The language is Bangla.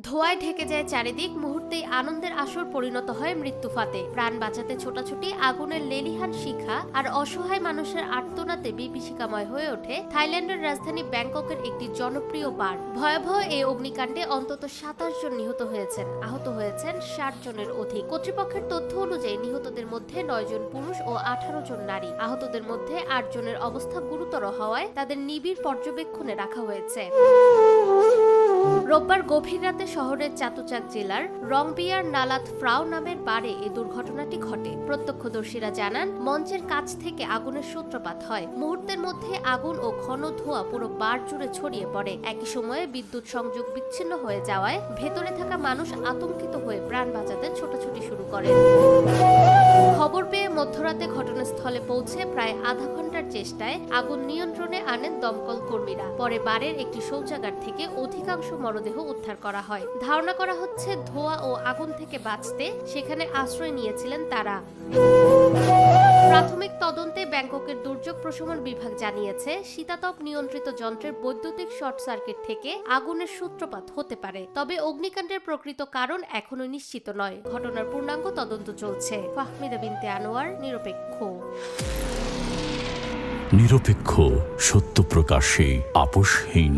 ধোঁয়ায় ঢেকে যায় চারিদিক, মুহূর্তেই আনন্দের আসর পরিণত হয় মৃত্যুফাতে। প্রাণ বাঁচাতে ছোটাছুটি, আগুনের লেলিহান শিখা আর অসহায় মানুষের আর্তনাদে বিভীষিকাময় হয়ে ওঠে থাইল্যান্ডের রাজধানী ব্যাংককের একটি জনপ্রিয় বার। ভয়াবহ এই অগ্নিকাণ্ডে অন্তত ২৭ জন নিহত হয়েছেন, আহত হয়েছেন ৬০ জনের অধিক। কর্তৃপক্ষের তথ্য অনুযায়ী নিহতদের মধ্যে ৯ জন পুরুষ ও ১৮ জন নারী। আহতদের মধ্যে ৮ জনের অবস্থা গুরুতর হওয়ায় তাদের নিবিড় পর্যবেক্ষণে রাখা হয়েছে। রোববার গভীর রাতে শহরের চাতুচাক জেলার রংবিয়ার নালাত ফ্রাও নামের বারে এই দুর্ঘটনাটি ঘটে। প্রত্যক্ষদর্শীরা জানান, মঞ্চের কাছ থেকে আগুনের সূত্রপাত হয়। মুহূর্তের মধ্যে আগুন ও ঘন ধোঁয়া পুরো বার জুড়ে ছড়িয়ে পড়ে। একই সময়ে বিদ্যুৎ সংযোগ বিচ্ছিন্ন হয়ে যাওয়ায় ভেতরে থাকা মানুষ আতঙ্কিত হয়ে প্রাণ বাঁচাতে ছোটাছুটি শুরু করেন। খবর পেয়ে মধ্যরাতে ঘটনাস্থলে পৌঁছে প্রায় আধা ঘন্টার চেষ্টায় আগুন নিয়ন্ত্রণে আনেন দমকল কর্মীরা। পরে বারের একটি শৌচাগার থেকে অধিকাংশ মরদেহ উদ্ধার করা হয়। ধারণা করা হচ্ছে, ধোঁয়া ও আগুন থেকে বাঁচতে সেখানে আশ্রয় নিয়েছিলেন তারা। প্রাথমিক তদন্তে ব্যাংককের দুর্যোগ প্রশমন বিভাগ জানিয়েছে, শীতাতপ নিয়ন্ত্রিত যন্ত্রের বৈদ্যুতিক শর্ট সার্কিট থেকে আগুনের সূত্রপাত হতে পারে। তবে অগ্নিকাণ্ডের প্রকৃত কারণ এখনো নিশ্চিত নয়। ঘটনার পূর্ণাঙ্গ তদন্ত চলছে। ফাহমিদা বিনতে আনোয়ার, নিরপেক্ষ। নিরপেক্ষ, সত্য প্রকাশে আপোষহীন।